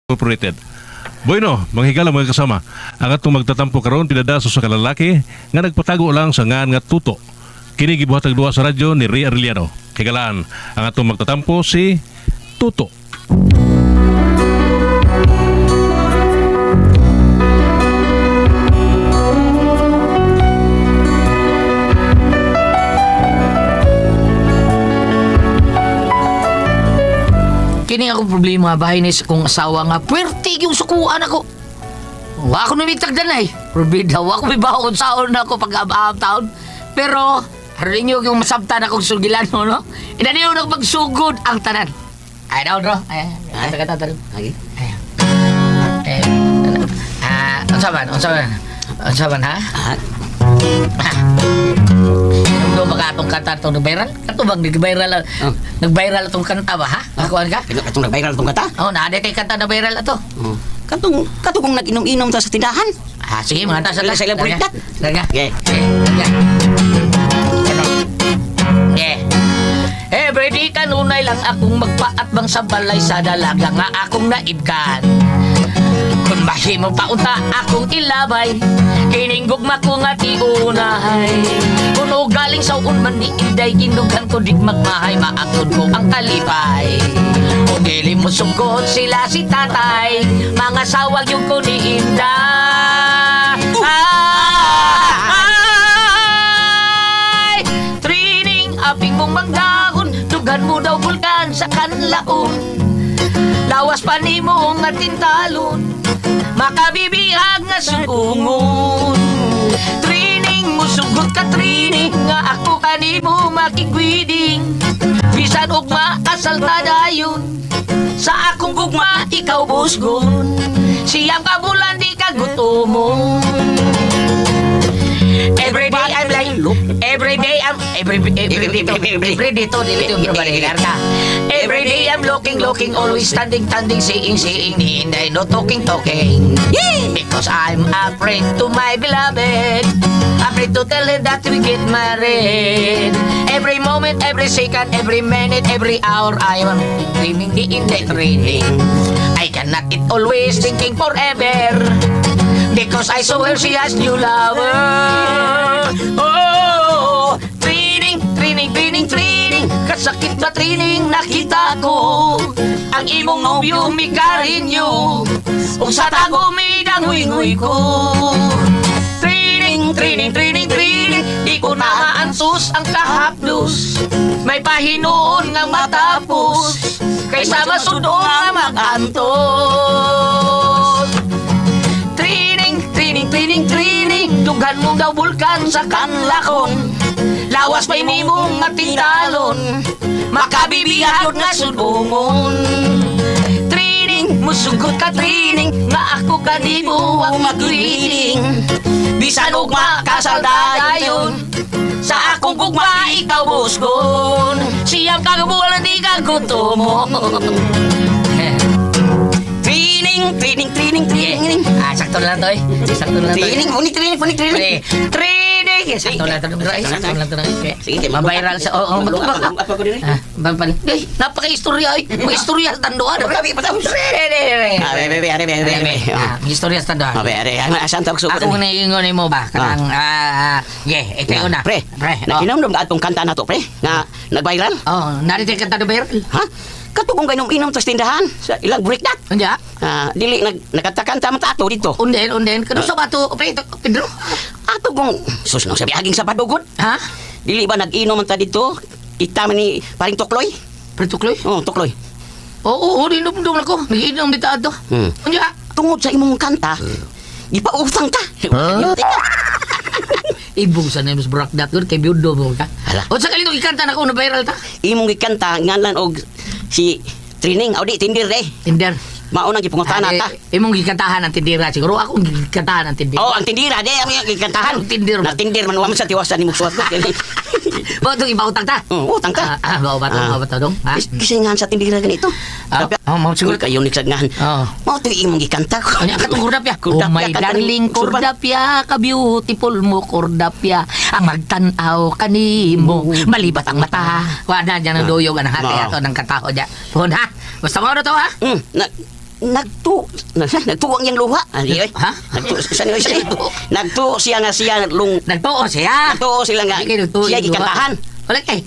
Incorporated. Bueno, manghigala mga kasama. Ang atong magtatampo karon pinadaso sa kalalaki nga nagpatago lang sa ngan nga tuto. Kini gibuhatag duwa sa radyo ni Ray Arellano. Higalaan ang atong magtatampo si Tuto. Kini ako problema bahay ni sa kong asawa nga puwertig yung sukuan ako. Wa ako numitag danay. Probida, wa ako may bahon saon na ako pag-aab taon. Pero, harin nyo yung masabtan akong sugilan mo, no? Inaniyo na magsugod ang tanan. Ay, daw, bro. Ay, taga-tatalong. Lagi? Unsaban, ha? Yung makatong kanta itong nag-viral? Kato bang nag-viral? Nag-viral itong kanta ba, ha? Nakuhan ka? Katong nag-viral itong kata? Oo, naadit yung kanta na viral ito. Katong kung nag-inom-inom ta sa tindahan. Sige, mga tasa Sa ilang burikat. Talaga? Okay. Everyday kanunay lang akong magpaatbang sa balay sa dalaga nga akong naibkan. Kung mahimo paunta akong ilabay, kining gugma ko nga tiunahay. Kuno galing sa unman ni Inday, inugan ko dik magmahay, maakod ko ang kalipay. Kung dili mo sugod sila si tatay, mga sawag yung ko ni Inday. Trining aping mong manggahon, dugan mo daw bulkan sa kanlaon. Lawas pa ni mo nga tintalon, makabibihag nga sugungon. Trining mo sugot ka trining, nga ako kanimo makigwiding. Bisan og maasal ta dayon, sa akong gugma ikaw busgon. Siyang kabulan di ka gutomon. Every day I'm like, every day to, dito yung barrier ka. Every day I'm looking, always standing, seeing, ni Inday, no talking. Because I'm afraid to my beloved, afraid to tell her that we get married. Every moment, every second, every minute, every hour, I am dreaming ni Inday training. I cannot eat always thinking forever, because I saw her, she has new lover. Oh, training, kasakit ba training nakita ko? Ang imong nobyo mikarinyo, kung sa tago may danguy-nguy ko. Training, di ko na maansos ang kahaplos. May pahinoon nga matapos, kaysa masudo nga mag-antos. Training, dugan mo daw bulkan sa kanlakon. Lawas pa'y ni mong matintalon, makabibiyahod nga sudungon. Training, musugot ka training, nga ako kanimo ang magwiling. Bisan og makasaldayon, sa akong gugma ikaw busgon. Siyang kagabulan di ka gutomon. Training. Sakto lang to eh. Training. Sakto lang to eh. Sige, mabiral sa... Apa ko din? Napaka-istorya eh. Mag-istorya sa tandoan. Grabe, patapos. Istorya sa tandoan. Asan tawag sugot? Ako na ingon mo ba? Kanang... ikaw na. Pre, nakinomdom na atong kanta na to, pre. Nga, nag-viral. Narito yung kanta na viral. Ha? Katugong kayo inom sa tindahan sa ilang break that. Anja? Dili nagkatakanta man tato dito. Unden. Kano sa bato, Pedro? Ato kung susno sa biyaging sa padugod. Ha? Dili ba nag-inom man ta dito? Kita man ni paring Tukloy? Tukloy? Oo, Tukloy. Oo, dinumdum ako. Nag-inom dito ato. Anja? Tungod sa imong kanta, di pa utang ta. Ibong sa names brakdat ko kay biudo mo ka. Hala. O sa kalito ikanta na ko na viral ta. Imong gikanta ngalan og si Trining audi tindir eh. Tinder. Maunang gipungutan ta. Imong gikantahan ang tindira siguro ako gikantahan ang tindira. Oh, ang tindira de ang gikantahan. Tindir man. Na tindir man wa man sa tiwasan ni musuat ko. Ba to ibaw tang ta? Utang ta. Ba ba dong? Ha? Kisingan sa tindira ganito. Mau siguro kayo ni sagnahan. Mao to imong gikanta ko. Anya katong kordapya. Oh my darling kordapya, ka beautiful mo kordapya. Ang magtan-aw kanimo, malibat ang mata. Wa na diyan ang doyog ang hati ato ng kataho diya. Pon ha. Basta mo to ha. nagtuo ang iyang luha. Ali, oy. Ha? Nagtuo siya nga siya Nagtuo siya. nagtuo sila nga Di kayo nagtuo siya yung luha. gikantahan. Wala kay.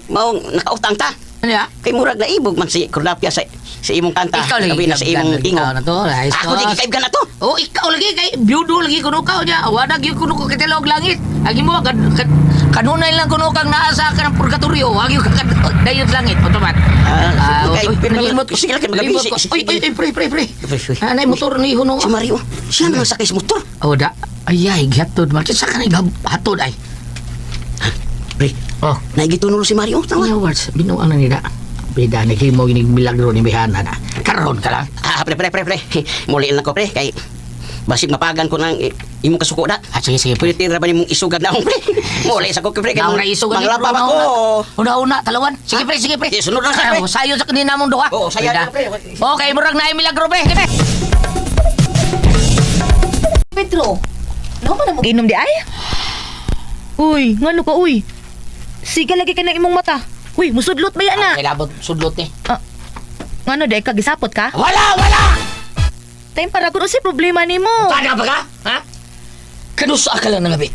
Mao nakautang ta. Ano ya? Kay murag na ibog man si Cordapia sa imong kanta. Ikaw lagi Labi na sa imong ikaw ingog. na to. Ayos Ako ko. di kikaibgan na to. Oh, ikaw lagi kay byudo lagi kuno ka niya. Wala gyud kuno ko kitilog langit. Agi mo kanunay lang kuno kang naasa ka ng purgatorio. Agi ka dayon langit otomat. Kay pero nalimot ko. sige lang kay Nalimot magabi ko. si Uy, pre. Uy. Anay motor ni huno. Si Mario. Siya nang sakay sa motor. Oh, da. Ay, gatod man. Sa kanay hatod ay. Pre, Oh, naigitunulo si Mario. Tama. Iya words binuang na nila. Beda ni kimo gining milagro ni Bihana na. Karon ka lang. Pre. Muliin lang ko, pre. Kay basig mapagan ko ng imong kasuko na. Sige, pre. Pwede tira ba nimong isugad na akong, pre? Muli sa ko, pre. Kay Nauna iso ganito. manglapap ako. Una, talawan. Sige, pre. Sige, sunod lang siya, pre. Sayo sa kanina mong duha. Oo, sayo Beda. na, pre. Okay, murag na milagro, pre. Sige, pre. Pedro, ano man mo inom di ay? Uy, ngano ka uy? Siga lagi ka ng imong mata. Uy, musudlot ba yan na? Kailangan sudlot ni. Ngano di ka gisapot ka? Wala! Time para kuno si problema nimo. Tanda ba ka? Ha? Kanusa ka lang nangabit.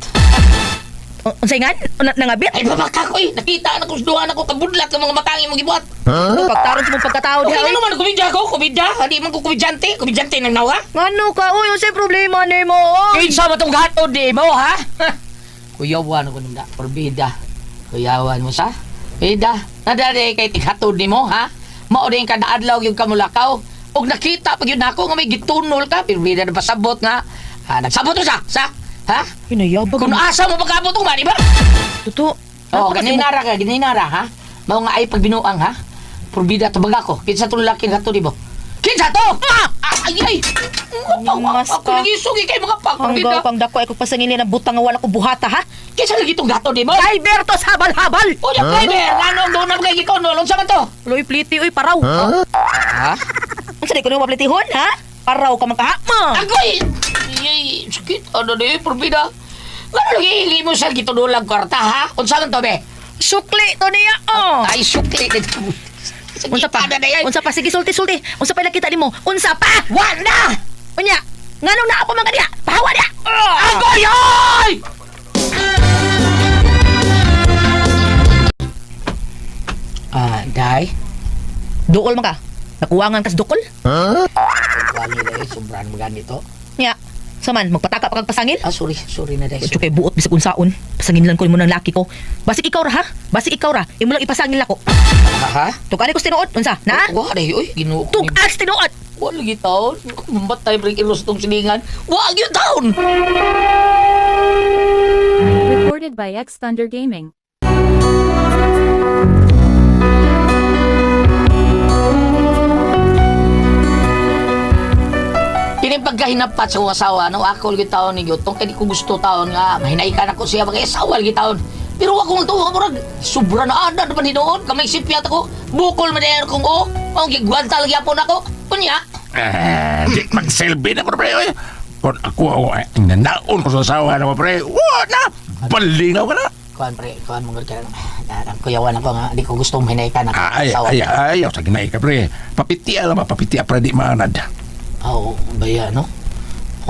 Unsay nga? Nangabit? Ay, babaka ko eh. Nakita na ko suduhan ako kabudlat ng mga matangin mong gibuhat. Pagtaron sa mong pagkatao di Okay ay. na naman, kumidya ko. Kumidya. Hindi man ko kumidyante. Kumidyante ng nawa. Ngano ka uy, unsay problema nimo? Kinsa mo itong gato di mo, ha? Kuyawan ako nanda. Porbida. Kuyawan mo sa? Bida. Nadari kay tighatod ni mo, ha? Mao din kada adlaw yung kamulakaw. Og nakita pag yun ako nga may gitunol ka. Porbida na pasabot nga. Nagsabot mo sa? Ha? Pinayabag. Kung asa mo pagkabot ko, di ba? Totoo. Oh, ganinara, ha? Mao nga ay pagbinuang, ha? Porbida to baga ko. Kinsa to lalaki gato di mo? Kinsa to? Ay! Mas Ako ka. lagi sugi kay mga pagporbida. Hanggaw kang dako ay kung pasangilin ang butang nga wala ko buhata ha? Kinsa lagi itong gato di mo? Ay, Bertos, habal-habal! O, yung driver! Nanong doon na mga gikonol? Unsa man to? Uy, pliti, uy, paraw. Ha? Unsa di ko nang maplitihon, ha? Paraw ka man kahapma. Agoy! Yay! Sakit! Ano na yun, porbida? Ano lagi hili mo sa gitunulang kwarta, ha? Unsa man to, be? Sukli to niya, oh. Ay, sukli dito. Unsa pa? Unsa pa? Sige, sulti. Unsa pa nakita nimo? Unsa pa? Wanda! Unya, nganong naa pa man kaniya? Pahawa niya! Agoy! Ay! Day? Dukol man ka? Nakuwangan kas dukol? Kali na eh, sobrang maganito. Nya, saman, magpataka pa kag pasangil? Sorry na, Day. At kay buot bisag unsaon. Pasangin lang ko mo ng laki ko. Basik ikaw ra ha? Basik ikaw ra. Imo lang ipasangil ako. Ha? Tukani ko tinuod unsa? Na? Wa, Day. Uy, ginuok. Tugas tinuod. Wa lagi taon. Mambatay break ilos tong silingan. Wa gyud taon. Recorded by X Thunder Gaming. Kini pagkahinapat sa asawa no ako lagi taon ni Gyutong kay di ko gusto taon nga mahinaikan ako siya mga asawa lagi taon. Pero ako ang tuwa murag sobra na ada pa ni doon kamay sipyat ako. Bukol man dayon kung ang gigwanta lagi apon ako. Unya. Di magselbi na ko pre. Oy. Kung ako nanaon ko sa asawa na ko pre. Na! Balingaw ka na. Kuan mo ka ang kuyawan ako nga di ko gusto mahinaikan ako asawa. Ayaw sa ginay ka pre. Papitia lang papitia para di manad. Oo, baya no.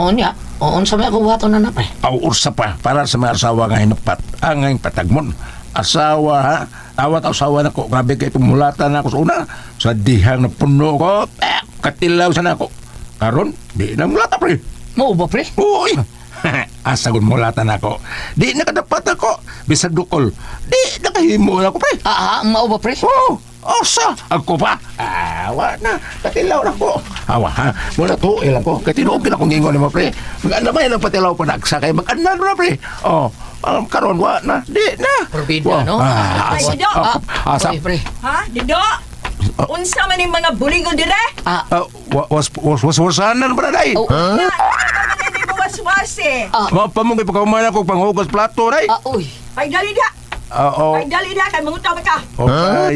Unya. On sa may ako buhaton na pre. Aw ursa pa para sa mga asawa nga hinupat. Ang patagmon. Asawa ha. Awat asawa na ko. Grabe kay pumulatan na ako sa una. Sa dihang na puno ko. Katilaw sana ako. Karon, di na mulata pre. Mo ba pre? Uy! Asagon mulatan ako. Di nakadapat ako. Bisag dukol. Di nakahimo na ako pre. Mao ba pre? Oh! Osa! Ako pa! Awa na! Katilaw na ko! Awa ha! Muna to, ilang ko. Katinuog na kong ingon naman, pre. Mag-ano ba yung patilaw pa nagsa kay mag-ano na, pre. Oh, karon wa na. Di na! Porbida, no? Ay, Dido! Asa? Oy, pre. Ha? Dido! Unsa man yung mga bulingon dire? Was-wasanan ba na, day? Oh. Nga, hindi mo waswasi. Pamungay pagkakumain ako panghugas plato, day? Uy. Ay, dali da! Oo. Ay, dali da! Kay mangutaw ka! Okay.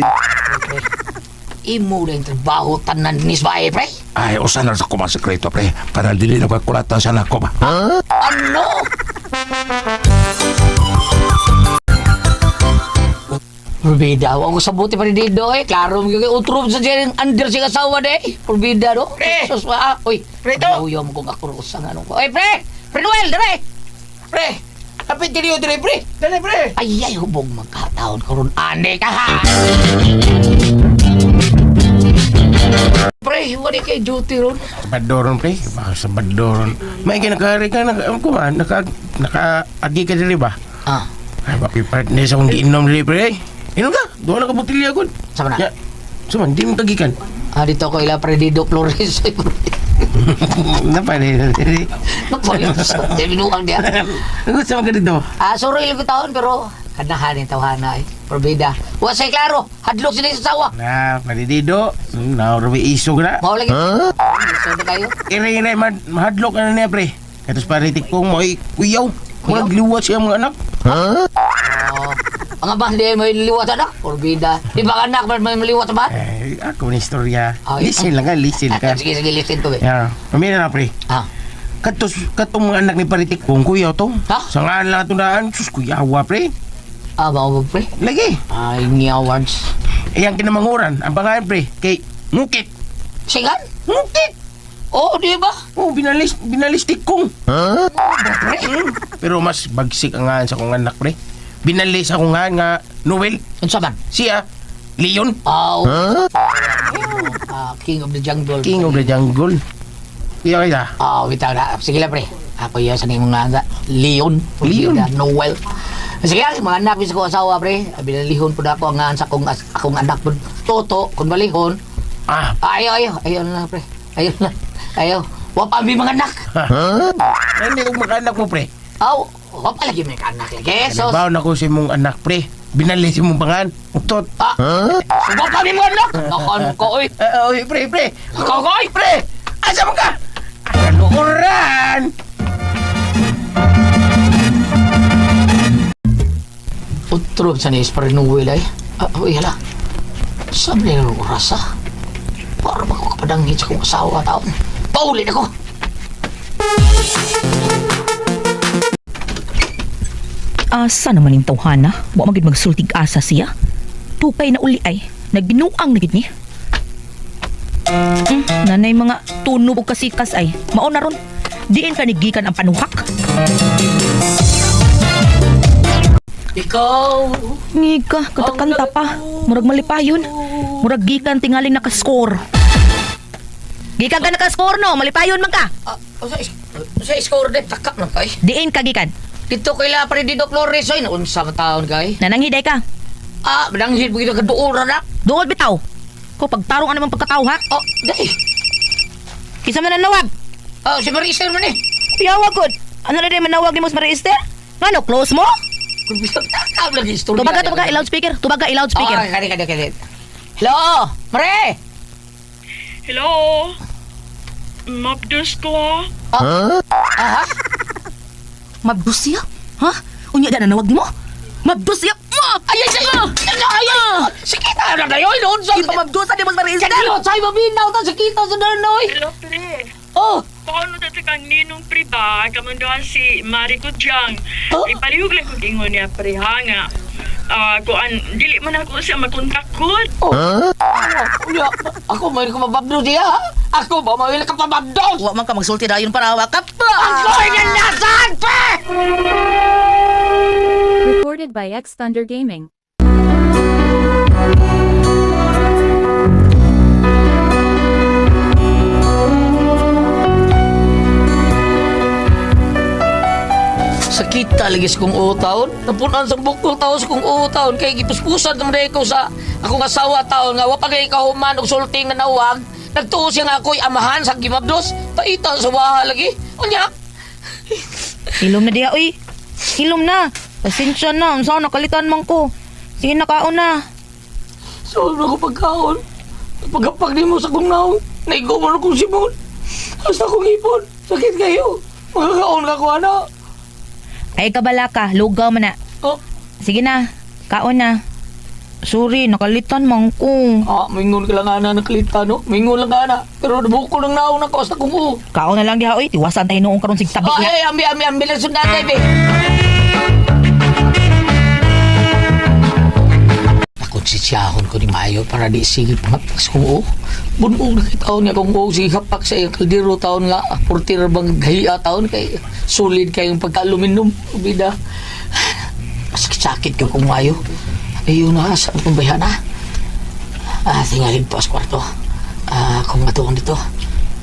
Imo rin trabaho tanan ni Sbae, pre. Ay, usan na sa kumasekreto, pre. Para dili na kakulatan sa nako ba? Ano? Porbida, ako sa buti pa rin dito eh. Klaro, utro sa dyan under siya asawa de. Porbida, no? Pre! Sus, uy, Pre, to! Ayaw mo kung ako sa ano ko. Ay, pre! Pre Noel, dere! Pre! Kapit diri dire, pre! Dali, pre! Ay, hubog magkataon ko ron. Ane ka ha! Pre, wala kay duty ron. Sabadoron, pre. Baka sabadoron. May kinakari ka, naka-agi ka diri ba? Ah, Ay, baki partner sa kong giinom diri, pre. Inom ka? Doon na ka butilya ko. sama na. Ya. Suman, di mo kagikan. Dito ko ila Predido Flores. Napa diri? Napayos. Di binuang dia. Gusto mo ka dito? Sorry lang ko taon, pero kanahan yung tawhana eh. Porbida. Wa say klaro, hadlok sila sa sawa. Na, paridido. Na, rabi iso ka na. Mao lagi. Gusto na kayo? Iray-iray, mahadlok ka na niya, pre. Katos paritik kong mo, kuyaw. Walang liwat siya mga anak. Ang abang di may liwat na. Porbida. Di ba anak may liwat ba? Eh, ako na istorya. Ay, Listen lang ka, listen ka. Sige, listen to eh. Ya, pamina na, pre. Ah, Katong mga anak ni paritik kong kuyaw to. Ha? Sa nga lang ito daan, sus kuyawa, pre. ba mo pre? Lagi. Ay, ni awards. Iyang kinamanguran, ang pangalan, pre, kay Ngukit. Sigan? Ngukit! Oh, di ba? Oh, binalistik kong. Pero mas bagsik ang nga sa kong anak, pre. Binalis ako nga Noel. Unsa man? Siya, Leon. Oh. King of the Jungle. King of the Jungle. Iya kaya. Bitaw na. Sige lang, pre. Ako yun sa nang mga Leon. Leon? Noel. Sige lang, mga anak ko sa asawa, pre. Binalihon po na ako ang sa akong anak po. Toto, kung malihon. Ah, Ayaw na, pre. Ayaw. Wapami mga anak. hindi ko makanak mo, pre. Wapa lagi mga anak lagi. Sos. Kanabaw na ko si mong anak, pre. Binalis si mong pangan. Utot. Wapami mga anak. Nakon ko, oy. Oy, pre. Kokoy, Pre, asa mo ka? Kalukuran! Utro sa nis pa rin nung wilay. Uy, hala. Sabi na nung rasa. Para makapadangit sa kong asawa taon. Paulit ako. Asa naman yung tawhana? Wa magid magsultig asa siya. Tupay na uli ay. Nagbinuang na gid ni. Nanay mga tunog o kasikas ay. Mao na ron. Diin ka nigikan ang panuhak. Ikaw. Ngiga, katakanta pa. Murag malipayon. Murag gikan tingaling nakaskor. Gikan ka nakaskor no, malipayon man ka. Sa score din, takak na kay. Diin ka gikan. Dito kay La Predido Flores, oy. Naunsa ka taon kay. Nananghiday ka. Mananghid mo ka doon na. Duol bitaw. Ko pagtarong ano man pagkatao ha. Dahil. Kisa man nanawag. Si Maricel man eh. Yawa gud. Ano na din manawag ni Mos Marister? Ngano close mo? Takak lagi istorya. Tubaga i-loudspeaker. Tubaga i-loudspeaker. Kani. Hello, Mare. Hello? Mabdos ko. Mabdus siya? Ha? Unya da nanawag nimo? Mabdus siya? Ay! Sakita na kayo, noon sa... Di ba mabdusa di Mos Marister? Sakita, sa'yo mabinaw ta, sakita sa danoy. Hello, pre. Oh, Paano dati kang ninong pre ba? Kamandohan si Mariko Jang. Oh? Ipalihog lang kong ingon niya pre ha nga. Kuan, dili man ako siya makontak ko. ako may ko mababdo siya. Ako ba may ka pababdo? Wa man ka magsulti dayon para wakap pa. Ang koy nga nasaan pa! Recorded by X Thunder Gaming. Sakita lagi sa kong utaon. Napunan sa bukol taon sa kong utaon. Kaya gipuspusan naman ko sa akong asawa taon nga. Wapagay kahuman og sulting na nawag. Nagtuo siya nga ako'y amahan sa gimabdos. Taita sa waha lagi. Unya. Hilom na diha uy. Hilom na. Pasensya na. Unsa nakalitan man ko. Sige na kaon na. Sobra ko pagkaon. Pagkapag di mo sa kong naong. Naigo mo na kong simon. Hasta kong ipon. Sakit kayo. Magkakaon ka ko, ano? Ay kabala ka. Lugaw man na. Oh, Sige na. Kaon na. Sorry, nakalitan man ko. mingon ka lang ana nakalita, no? Mingon lang ana. Pero nabuko ng naong na ko sa kong Kaon na lang diha uy. Tiwasan tayo noong karon sig tabi niya. ambil lang sundan, baby. Siyahon ko ni Mayo para di sige pangapas ko. Bunog na taon niya kung sige hapak sa iyang kaldero taon nga. Portir bang gahiya taon kay solid kayong pagka-aluminum. Bida. Sakit ka kung Mayo. Ayun na, saan kong bayana? Tingalin po sa kwarto. Kung matuon dito.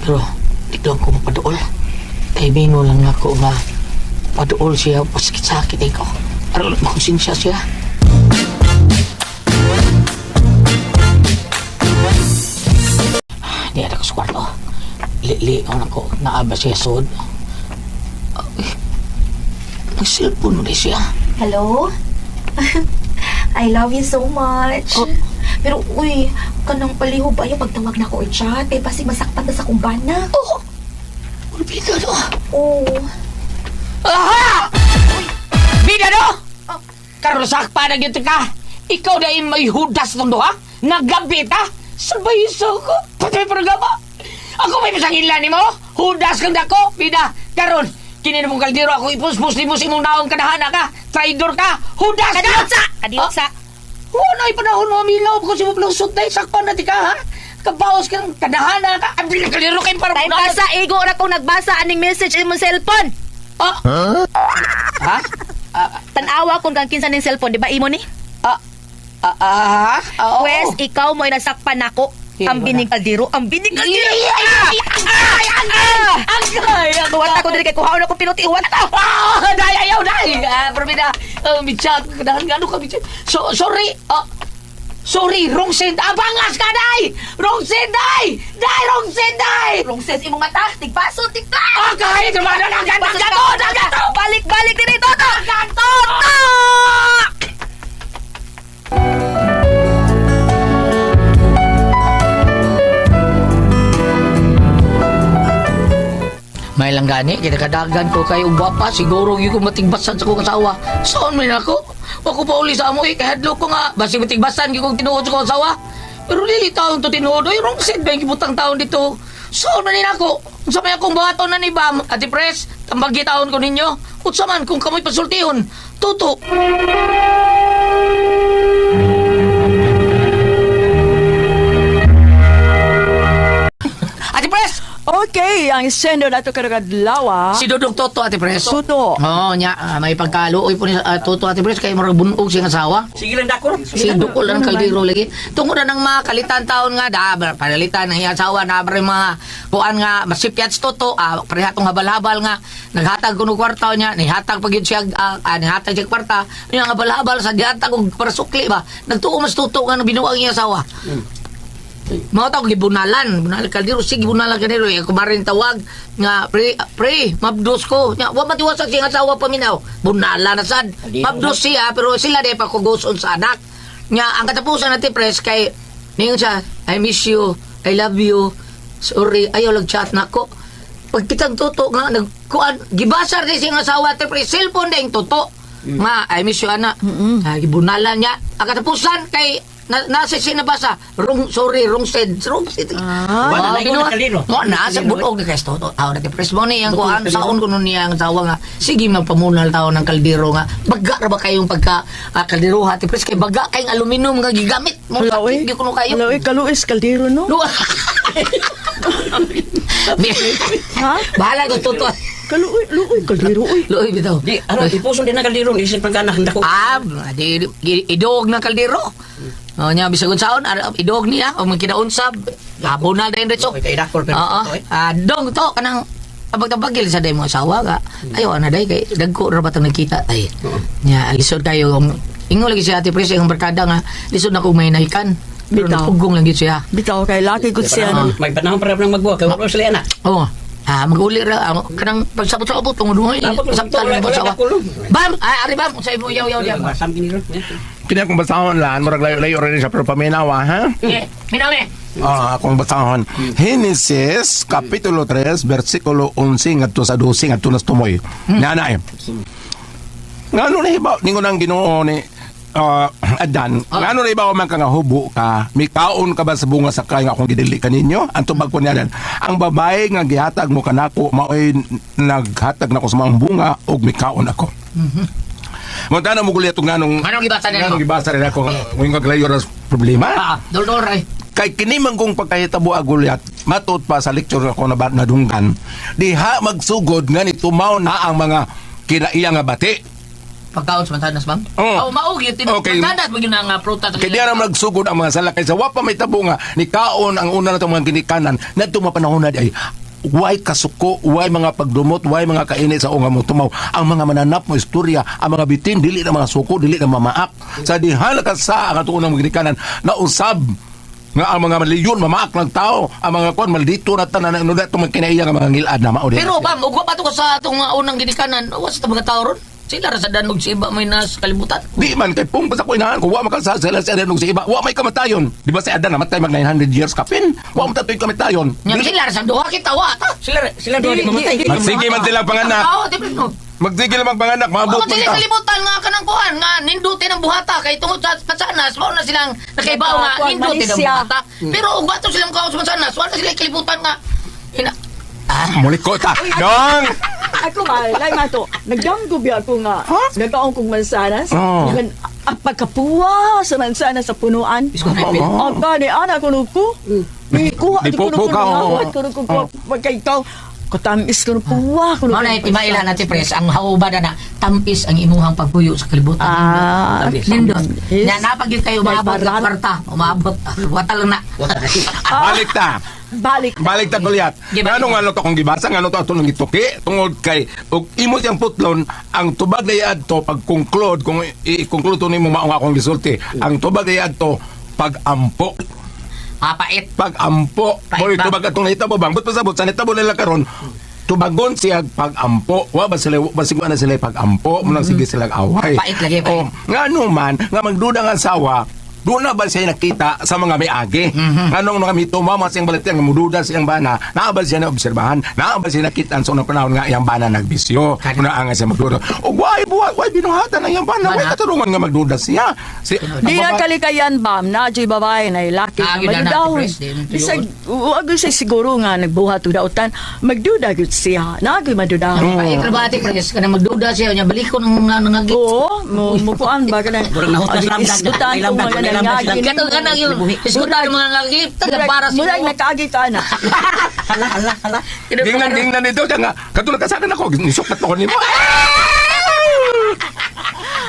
Pero dito ako mapadool. Kay Bino lang ako nga padool siya pasakit-sakit ko. Aral makonsensya siya. Di ada ko sa kwarto. Li-liong ako. Naaba siya sod. Nag-cellphone ulit siya. Hello? I love you so much. Pero, uy, kanang palihog ba yung pagtawag na ko or chat? Eh, basi masakpan na sa kumbana. Oo. Bida no. Oo. Aha! Bida no! Karusak pa na gito ka. Ikaw na yung may hudas ng doha. Nagabit ha. Sabay so ko. Patay programa. Ako may masangilan ni mo. Hudas kang dako. Bida. Karon. Kini na mong kaldero ako ipus-pus ni mo si mong naong kadahana ka. Traidor ka. Hudas ka. Kadiotsa! Kadiotsa! Wala ay panahon mo milaw ko si mo palusot na sakpan na ti ka ha. Kabawas ka ng kadahana ka. Abli na kaldero kayo para Time pa sa ego na kong nagbasa aning message in mong cellphone. Ha? Tanawa kung kang kinsa ning cellphone, di ba imo ni? Oo. Wes, ikaw mo'y nasakpan ako. Ang binig kaldero, ang binig kaldero. Agay! Tuwat ako dili kay kuhaon ako pinuti. Uwat ako! Day, ayaw, day! Perbida, mitsa, kadahan nga ano ka, mitsa. Sorry, sorry, wrong send. Abangas ka, day! Wrong send, day! Day, wrong send, day! Wrong sense imong mata. Tigpaso, tigpa! Agay! Kumana na, gato! Balik din ito! Toto! May lang gani, kinakadagan ko kay ugwapa, siguro yung matigbasan sa kong asawa. Saan man ako? Wako pa uli sa amoy, kahadlo ko nga, basi matigbasan yung tinuod sa kong asawa. Pero lili taon to tinuod, ay wrong set ba yung kibutang taon dito? Saan man ako? Unsa may akong baton na ni Bam, Ate Pres, tambagi taon ko ninyo. Unsa man kung kamoy pasultihon, tuto. Ate Pres! Okay, ang sender na ito karagadlawa. Si Dodong Toto, Ate Pres. Toto. Oo, may pagkaluoy po ni Toto, Ate Pres, kay marag bunog siyang asawa. Sige lang dako. Si Dukol lang kaldero lagi. Tungod na ng mga kalitan taon nga, palitan ng iyang asawa, na mga kuan nga, masipyat si Toto, parehatong habal-habal nga, naghatag kuno kwarta niya, nihatag pag yun siya, nihatag siya kwarta, yung habal-habal sa dihatag kung para sukli ba, nagtuo mas Toto nga binuang iyang asawa. Mga tao, gibunalan. Bunalan kaldero. Sige, bunalan kaldero. Kumarin tawag nga, pre, mabdos ko. Wa matiwasak siyang asawa paminaw. Bunalan na sad. Mabdos siya, pero sila di pa kuguson sa anak. Nga, ang katapusan natin, pres, kay, ningon siya, I miss you, I love you, sorry, ayaw lang-chat na ko. Pagkitang Toto nga, gibasar din siyang asawa, pre, cellphone din Toto. Nga, I miss you, anak. Gibunalan niya. Ang katapusan, kay, nasa sinabasa, wrong said. Nasa bunog na kayo. Tao na tipres mo niya, kung ang saon ko nun niya ang tawa nga, sige magpamunal tao ng kaldero nga, baga na ba kayong pagka kaldero ha, tipres kay baga kayong aluminum nga gigamit. Halawi. Halawi, kaluis, kaldero, no? Ha? Bahala ko, Toto. Luoy, kaldero, uy. Luoy, bitaw. Di, ipuso din ang kaldero. Isip pagkanak dako. Idog ng kaldero. Nya bisagon saon idog niya o magkinaunsa gabo na din retso. Okay, dakol pero. Dong to kanang pagtabagil sa day mo asawa ka. Ayo ana day kay dagko ra batang nakita ay. Nya lisod kayo ingo lagi si Ate Pres yung barkada nga lisod na kung may nahikan. Pero Bitaw. napugong lang yun siya. Bitaw kay laki good siya. no? May panahon para nang magbuwa. Kaya wala sila anak. Oo. Mag-uli ra kanang pagsabot-sabot tungod mo sabtan lang asawa. Bam, ari bam sa imo yaw diya. Masam kini ron. Kini akong basahon lang, murag layo-layo rin siya, pero paminawa, ha? Miname. Akong basahon. Genesis, Kapitulo 3, versikulo 11, ngadto sa 12, ngadto na tumoy. Nanay. Nga ano na iba, ningon ang Ginoo ni Adan, nga ano na iba man ka nga hubo ka, may kaon ka ba sa bunga sa kaya nga akong gidili kaninyo? Ang tubag ko niya ang babae nga gihatag mo kanako, maoy naghatag nako sa mga bunga, og may kaon ako. Munta na mo gulit itong nanong Anong gibasa nila? Anong gibasa rin ako. Ngayong kaglayo ras problema. Dol ray. Kay kini man kong pagkahitabo agulyat, matud pa sa lecture ako na nadunggan, diha magsugod nga ni tumaw na ang mga kinaiya nga bati. Pagkaon sa mantanas, ma'am? Oo. Maugi. Okay. Mantanas, maging nga prutas. Kaya diya na magsugod ang mga sala. Kaysa wapa may tabo nga, ni kaon ang una na itong mga ginikanan, na itong mapanahon na di ay, way kasuko, way mga pagdumot, way mga kainit sa unga mo tumaw. Ang mga mananap mo istorya, ang mga bitin, dili na mga suko, dili na mamaak. Sa dihala ka sa ang atong unang mga ginikanan, na usab nga ang mga maliyon, mamaak ng tao, ang mga kwan, maldito na tanan, ano na itong mga kinaiya nga mga ngilad na maudi. Pero, ma'am, ugwa pa to ko sa itong unang ginikanan. What's ito mga tao ron? Sila ra sa danog si iba may nas kalibutan. Di man kay pung basta ko inahan ko wa makasa sila sa adan sa iba wa may kamatayon. Di ba sa adan namatay mag 900 years kapin? Wa mo tatoy kamatayon. Nya sila ra sa duha kita wa ta. Sila duha di mamatay. Magsige man sila panganak. Oo, tipid no. Magsige lang panganak maabot Wa man sila ta. kalibutan nga kanang kuan nga ninduti ng buhata kay tungod sa pasanas mao na silang nakaibaw nga Kuan, ninduti ng Malaysia. buhata. Pero ug bato silang kuan sa pasanas wa na sila kalibutan nga Mulik ko ta. Dong. Ako malay man to. Nagdanggo biya ako nga. Nagkaon kong mansanas. Oh. Yan, ang pagkapuwa sa mansanas sa punuan. Ang gani, anak ko nuko. Kuha, Di di ko po nuko. ka, oo. Nawat ko nuko. Pagka ikaw, katamis ko nupuwa. mao na timaila natin pres ang haubada na tampis ang imuhang pagpuyo sa kalibutan. Nindot. Yes. Nya napagid kayo maabot sa kwarta, umabot. Wata lang na. Balik ta. Balik. Balik ta kulyat. Gibalik. Ano nga to kung gibasa nga to ato nang ituki tungod kay ug imo siyang putlon ang tubag na adto pag conclude kung i-conclude to nimo mao nga akong gisulti. Ang tubag na adto pag-ampo. Pait. Pag-ampo. Pait Boy, ba? tubag atong nahitabo bang. But pasabot sa nahitabo nila karon tubagon siya pag-ampo. Wa ba sila basiguan na sila pag-ampo. Munang sige sila away. Pait lagi, pait. Oh, nga ano man, nga magduda nga asawa, doon na ba siya nakita sa mga may-agi? Anong nga mitumama siyang balatian, nga mududa siyang bana, naabal siya na obserbahan, naabal siya nakita sa unang panahon nga iyang bana nagbisyo. Kung naanga siya magduda. O why binuhatan na iyang bana? Why katulungan nga magduda siya? Di na kalikayan, bam. Na dyan babae na ilaki Ah, na yun na magdahon. natin, President. Bisag, wag siya siguro nga nagbuhat o dautan. Magdudagot siya. Nagay madudahon. Pait trabati pres kana magduda siya nya balikon ang nangagit. Oo, mukuan ba ka na? Murag nahutas lamdag. Isgutan ko Lamdag, mga lamdag, nangagin. Kato kana yung iskutan mga ngagit taga para sa Murag nakagi ka na. Hala. Tingnan dito siya nga. Katulad ka sa akin ako, nisuklat ako nimo.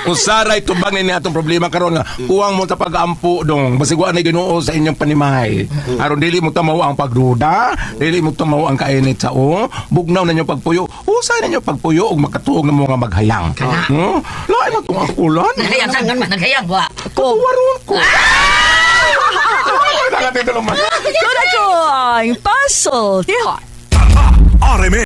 Usaray tubang ni atong problema karon nga uwang mo ta pag-ampo dong basiguan ni Ginoo sa inyong panimahay aron dili mo tamaw ang pagduda dili mo tamaw ang kainit sa bugnaw na inyo pagpuyo usay ninyo pagpuyo ug makatuog na mga maghayang lain na tong akulan Nagayang sangan man nagayang wa. waron ko Dito lang man. Kuna ko ang puzzle. Tiha. RMN